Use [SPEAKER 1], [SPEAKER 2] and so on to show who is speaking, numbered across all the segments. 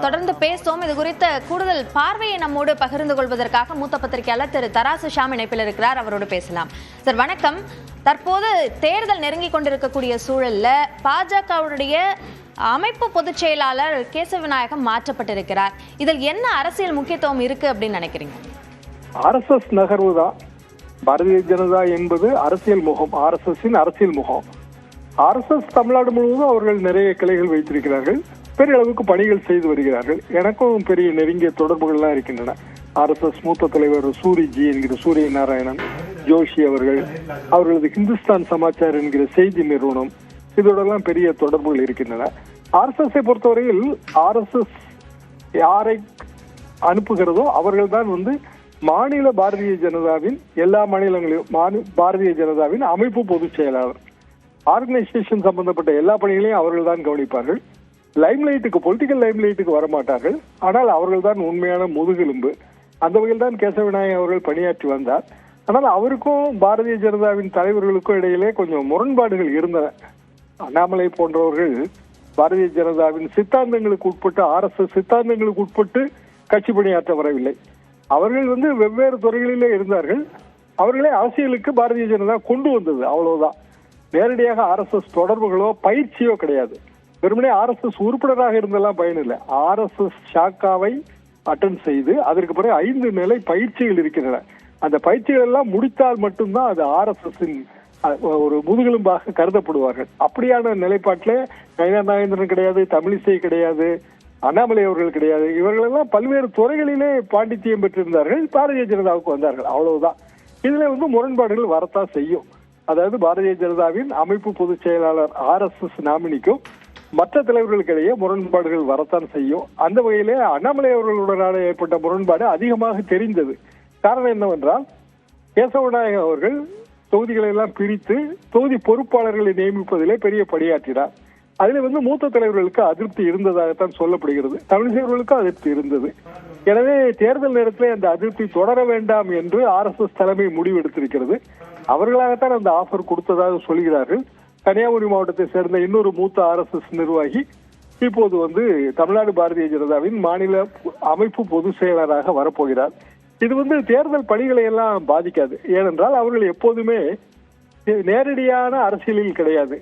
[SPEAKER 1] தொடர்ந்து பேசுவோம். இது குறித்த கூடுதல் பார்வையை நம்மோடு பகிர்ந்து கொள்வதற்காக மூத்த பத்திரிகையாளர் திரு தராசு ஷாம் இணைப்பில் இருக்கிறார். அவரோடு பேசலாம். சார் வணக்கம். தற்போது தேர்தல் நெருங்கி கொண்டிருக்கக்கூடிய சூழல்ல பாஜகவுடைய அமைப்பு பொதுச் செயலாளர் கேசவ விநாயகம் மாற்றப்பட்டிருக்கிறார். இதில் என்ன அரசியல் முக்கியத்துவம் இருக்கு அப்படின்னு நினைக்கிறீங்க?
[SPEAKER 2] RSS நகர்வு தான். பாரதிய ஜனதா என்பது அரசியல் முகம், RSS அரசியல் முகம். RSS தமிழ்நாடு முழுவதும் அவர்கள் நிறைய கிளைகள் வைத்திருக்கிறார்கள், பெரிய அளவுக்கு பணிகள் செய்து வருகிறார்கள். எனக்கும் பெரிய நெருங்கிய தொடர்புகள்லாம் இருக்கின்றன. RSS மூத்த தலைவர் சூரிஜி என்கிற சூரிய நாராயணன் ஜோஷி அவர்களது ஹிந்துஸ்தான் சமாச்சார் என்கிற செய்தி நிறுவனம், இதோடெல்லாம் பெரிய தொடர்புகள் இருக்கின்றன. RSS பொறுத்தவரையில் RSS யாரை அனுப்புகிறதோ அவர்கள் தான் மாநில பாரதிய ஜனதாவின் எல்லா மாநிலங்களிலும் பாரதிய ஜனதாவின் அமைப்பு பொதுச் செயலாளர். ஆர்கனைசேஷன் சம்பந்தப்பட்ட எல்லா பணிகளையும் அவர்கள் தான் கவனிப்பார்கள். லைம்லைட்டுக்கு, பொலிட்டிக்கல் லைம்லைட்டுக்கு வரமாட்டார்கள். ஆனால் அவர்கள் தான் உண்மையான முதுகெலும்பு. அந்த வகையில் தான் கேசவ விநாயகம் அவர்கள் பணியாற்றி வந்தார். ஆனால் அவருக்கும் பாரதிய ஜனதாவின் தலைவர்களுக்கும் இடையிலே கொஞ்சம் முரண்பாடுகள் இருந்தன. அண்ணாமலை போன்றவர்கள் பாரதிய ஜனதாவின் சித்தாந்தங்களுக்கு உட்பட்டு, RSS சித்தாந்தங்களுக்கு உட்பட்டு கட்சி பணியாற்ற வரவில்லை. அவர்கள் வெவ்வேறு துறைகளிலே இருந்தார்கள். அவர்களே அரசியலுக்கு பாரதிய ஜனதா கொண்டு வந்தது, அவ்வளவுதான். நேரடியாக RSS தொடர்புகளோ பயிற்சியோ கிடையாது. வெறுமனே RSS உறுப்பினராக இருந்தெல்லாம் பயனில்லை. RSS ஷாக்காவை அட்டன் செய்து அதற்கு பிறகு 5 நிலை பயிற்சிகள் இருக்கின்றன. அந்த பயிற்சிகள் எல்லாம் முடித்தால் மட்டும்தான் அது RSS-இன் ஒரு முதுகெலும்பாக கருதப்படுவார்கள். அப்படியான நிலைப்பாட்டிலே நயினா நாகேந்திரன் கிடையாது, தமிழிசை கிடையாது, அண்ணாமலை அவர்கள் கிடையாது. இவர்களெல்லாம் பல்வேறு துறைகளிலே பாண்டித்தியம் பெற்றிருந்தார்கள், பாரதிய ஜனதாவுக்கு வந்தார்கள், அவ்வளவுதான். இதுல முரண்பாடுகள் வரத்தான் செய்யும். அதாவது பாரதிய ஜனதாவின் அமைப்பு பொதுச் செயலாளர் RSS நாமினிக்கும் மற்ற தலைவர்களுக்கிடையே முரண்பாடுகள் வரத்தான் செய்யும். அந்த வகையிலே அண்ணாமலை அவர்களுடனான ஏற்பட்ட முரண்பாடு அதிகமாக தெரிந்தது. காரணம் என்னவென்றால், கேசவ விநாயகம் அவர்கள் தொகுதிகளை எல்லாம் பிரித்து தொகுதி பொறுப்பாளர்களை நியமிப்பதிலே பெரிய பணியாற்றினார். அதுல மூத்த தலைவர்களுக்கு அதிருப்தி இருந்ததாகத்தான் சொல்லப்படுகிறது. தமிழிசை அவர்களுக்கும் அதிருப்தி இருந்தது. எனவே தேர்தல் நேரத்திலே அந்த அதிருப்தி தொடர வேண்டாம் என்று RSS தலைமை முடிவெடுத்திருக்கிறது. அவர்களாகத்தான் அந்த ஆஃபர் கொடுத்ததாக சொல்கிறார்கள். கன்னியாகுமரி மாவட்டத்தை சேர்ந்த இன்னொரு மூத்த RSS நிர்வாகி இப்போது தமிழ்நாடு பாரதிய ஜனதாவின் மாநில அமைப்பு பொதுச் செயலராக வரப்போகிறார். இது தேர்தல் பணிகளை எல்லாம் பாதிக்காது. ஏனென்றால் அவர்கள் எப்போதுமே நேரடியான அரசியலில் கிடையாது,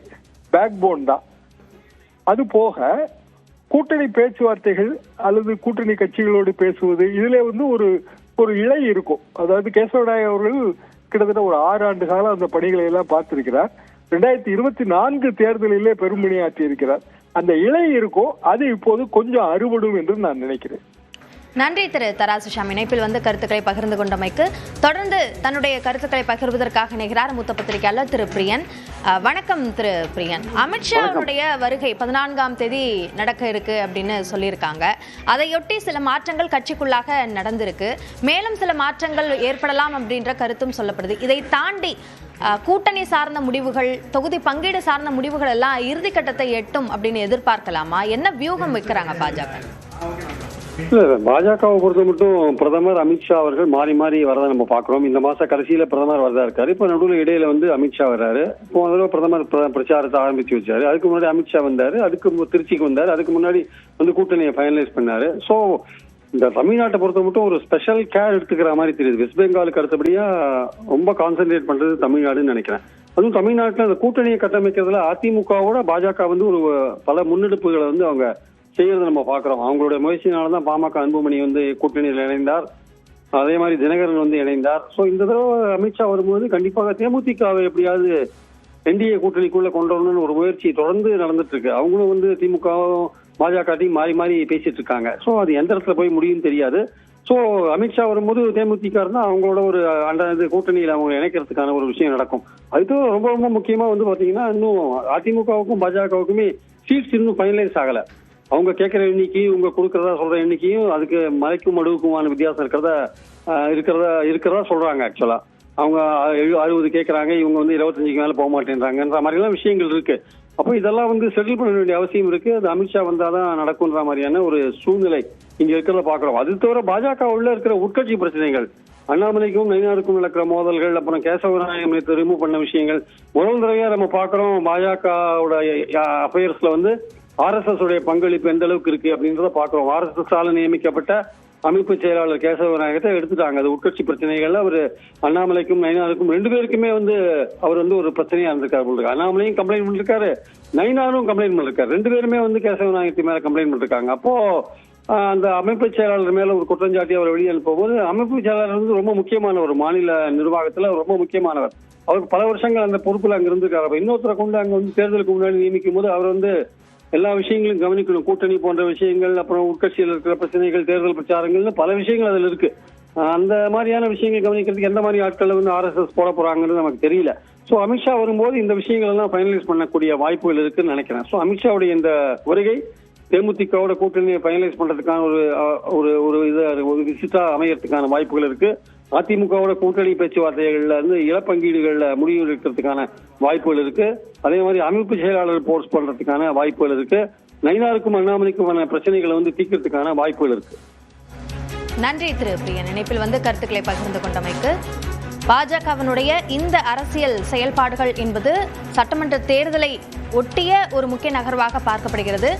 [SPEAKER 2] பேக் போன் தான். அது போக கூட்டணி பேச்சுவார்த்தைகள் அல்லது கூட்டணி கட்சிகளோடு பேசுவது, இதுல ஒரு இழை இருக்கும். அதாவது கேசவ விநாயகம் அவர்கள் கிட்டத்தட்ட ஒரு 6 ஆண்டு காலம் அந்த பணிகளை எல்லாம் பார்த்திருக்கிறார். 2024 தேர்தலிலே பெரும்பணியாற்றி இருக்கிறார். அந்த இழை இருக்கோ, அது இப்போது கொஞ்சம் அறுபடும் என்று நான் நினைக்கிறேன்.
[SPEAKER 1] நன்றி திரு தராசு ஷாம் இணைப்பில் கருத்துக்களை பகிர்ந்து கொண்டமைக்கு. தொடர்ந்து தன்னுடைய கருத்துக்களை பகிர்வதற்காக நிகழ்கிறார் மூத்த பத்திரிகையாளர் திரு பிரியன். வணக்கம் திரு பிரியன். அமித்ஷா அவருடைய வருகை 14ஆம் தேதி நடக்க இருக்கு அப்படின்னு சொல்லியிருக்காங்க. அதையொட்டி சில மாற்றங்கள் கட்சிக்குள்ளாக நடந்திருக்கு. மேலும் சில மாற்றங்கள் ஏற்படலாம் அப்படின்ற கருத்தும் சொல்லப்படுது. இதை தாண்டி கூட்டணி சார்ந்த முடிவுகள், தொகுதி பங்கீடு சார்ந்த முடிவுகள் எல்லாம் இறுதிக்கட்டத்தை எட்டும் அப்படின்னு எதிர்பார்க்கலாமா? என்ன வியூகம் வைக்கிறாங்க பாஜக?
[SPEAKER 3] பாஜகவை பொறுத்த மட்டும் பிரதமர் அமித்ஷா அவர்கள் மாறி மாறி வரதான் நம்ம பாக்குறோம். இந்த மாச கடைசியில பிரதமர் வரதா இருக்காரு. இப்ப நடுவில் இடையில அமித்ஷா வர்றாரு. இப்போ முதல்ல பிரதமர் பிரச்சாரத்தை ஆரம்பிச்சு வச்சாரு. அதுக்கு முன்னாடி அமித்ஷா வந்தாரு, அதுக்கு திருச்சிக்கு வந்தாரு, அதுக்கு முன்னாடி கூட்டணியை ஃபைனலைஸ் பண்ணாரு. சோ இந்த தமிழ்நாட்டை பொறுத்த மட்டும் ஒரு ஸ்பெஷல் கேர் எடுத்துக்கிற மாதிரி தெரியுது. வெஸ்ட் பெங்காலுக்கு அடுத்தபடியா ரொம்ப கான்சென்ட்ரேட் பண்றது தமிழ்நாடுன்னு நினைக்கிறேன். அதுவும் தமிழ்நாட்டில் அந்த கூட்டணியை கட்டமைக்கிறதுல அதிமுகவோட பாஜக ஒரு பல முன்னெடுப்புகளை அவங்க செய்யறதை நம்ம பாக்குறோம். அவங்களுடைய முயற்சியினால்தான் பாமக அன்புமணி கூட்டணியில் இணைந்தார். அதே மாதிரி தினகரன் இணைந்தார். சோ இந்த தடவை அமித்ஷா வரும்போது கண்டிப்பாக தேமுதிகவை எப்படியாவது என்டிஏ கூட்டணிக்குள்ள கொண்டு வரணும்னு ஒரு முயற்சி தொடர்ந்து நடந்துட்டு இருக்கு. அவங்களும் திமுகவும் பாஜக மாறி மாறி பேசிட்டு இருக்காங்க. சோ அது எந்த இடத்துல போய் முடியும்னு தெரியாது. சோ அமித்ஷா வரும்போது தேமுதிக இருந்தா அவங்களோட ஒரு கூட்டணியில அவங்க இணைக்கிறதுக்கான ஒரு விஷயம் நடக்கும். அதுக்கு ரொம்ப ரொம்ப முக்கியமா பாத்தீங்கன்னா, இன்னும் அதிமுகவுக்கும் பாஜகவுக்குமே சீட்ஸ் இன்னும் ஃபைனலைஸ் ஆகல. அவங்க கேட்கிற எண்ணிக்கை, இவங்க கொடுக்கறதா சொல்ற எண்ணிக்கையும் அதுக்கு மலைக்கும் மடுவுக்குமான வித்தியாசம் இருக்கிறதா சொல்றாங்க. ஆக்சுவலா அவங்க 60 கேட்கறாங்க, இவங்க 25க்கு மேல போக மாட்டேன்றாங்கன்ற மாதிரி எல்லாம் விஷயங்கள் இருக்கு. அப்போ இதெல்லாம் செட்டில் பண்ண வேண்டிய அவசியம் இருக்கு. அது அமித்ஷா வந்தாதான் நடக்கும்ன்ற மாதிரியான ஒரு சூழ்நிலை இங்க இருக்கிறத பாக்குறோம். அது தவிர பாஜக உள்ள இருக்கிற உட்கட்சி பிரச்சனைகள், அண்ணாமலைக்கும் நயினாருக்கும் நடக்கிற மோதல்கள், அப்புறம் கேசவ விநாயகம் ரிமூவ் பண்ண விஷயங்கள் முதல் தடவையா நம்ம பாக்குறோம். பாஜகவோட அஃபேர்ஸ்ல RSS உடைய பங்களிப்பு எந்த அளவுக்கு இருக்கு அப்படின்றத பாக்குறோம். RSS ஆல நியமிக்கப்பட்ட அமைப்பு செயலாளர் கேசவ விநாயகத்தை எடுத்துட்டாங்க. அது உட்கட்சி பிரச்சனைகள்ல அவர் அண்ணாமலைக்கும் நயினாருக்கும் 2 பேருக்குமே அவர் ஒரு பிரச்சனையா இருந்திருக்காரு. அண்ணாமலையும் கம்ப்ளைண்ட் பண்ணிருக்காரு, நயினாரும் கம்ப்ளைண்ட் பண்ணிருக்காரு. 2 பேருமே கேசவ விநாயகத்தை மேல கம்ப்ளைண்ட் பண்ணிருக்காங்க. அப்போ அந்த அமைப்பு செயலாளர் மேல ஒரு குற்றஞ்சாட்டி அவர் வெளியே அனுப்பும்போது, அமைப்பு செயலாளர் ரொம்ப முக்கியமானவர், மாநில நிர்வாகத்துல ரொம்ப முக்கியமானவர். அவருக்கு பல வருஷங்கள் அந்த பொறுப்புல அங்க இருந்திருக்காரு. இன்னொருத்தரை கொண்டு அங்க தேர்தலுக்கு முன்னாடி நியமிக்கும் போது அவர் எல்லா விஷயங்களும் கவனிக்கணும். கூட்டணி போன்ற விஷயங்கள், அப்புறம் உட்கட்சியில் இருக்கிற பிரச்சனைகள், தேர்தல் பிரச்சாரங்கள்னு பல விஷயங்கள் அதுல இருக்கு. அந்த மாதிரியான விஷயங்கள் கவனிக்கிறதுக்கு எந்த மாதிரி ஆட்கள் RSS போட போறாங்கன்னு நமக்கு தெரியல. சோ அமித்ஷா வரும்போது இந்த விஷயங்கள் எல்லாம் ஃபைனலைஸ் பண்ணக்கூடிய வாய்ப்புகள் இருக்குன்னு நினைக்கிறேன். சோ அமித்ஷாவுடைய இந்த வருகை தேமுதிகவோட கூட்டணியை ஃபைனலைஸ் பண்றதுக்கான ஒரு விசிட்டா அமையறதுக்கான வாய்ப்புகள் இருக்கு. அதிமுகவோட கூட்டணி பேச்சுவார்த்தைகள்ல இழப்பங்கீடுகள்ல முடிவு எடுக்கிறதுக்கான வாய்ப்புகள் இருக்கு. அதே மாதிரி அமைப்பு செயலாளர் போர்ஸ் பண்றதுக்கான வாய்ப்புகள் இருக்கு. நயினாருக்கும் அண்ணாமலைக்குமான பிரச்சனைகளை தீர்க்கிறதுக்கான வாய்ப்புகள் இருக்கு.
[SPEAKER 1] நன்றி திரு பிரியன், இணைப்பில் கருத்துக்களை பகிர்ந்து கொண்டமைக்கு. பாஜகவினுடைய இந்த அரசியல் செயல்பாடுகள் என்பது சட்டமன்ற தேர்தலை ஒட்டிய ஒரு முக்கிய நகர்வாக பார்க்கப்படுகிறது.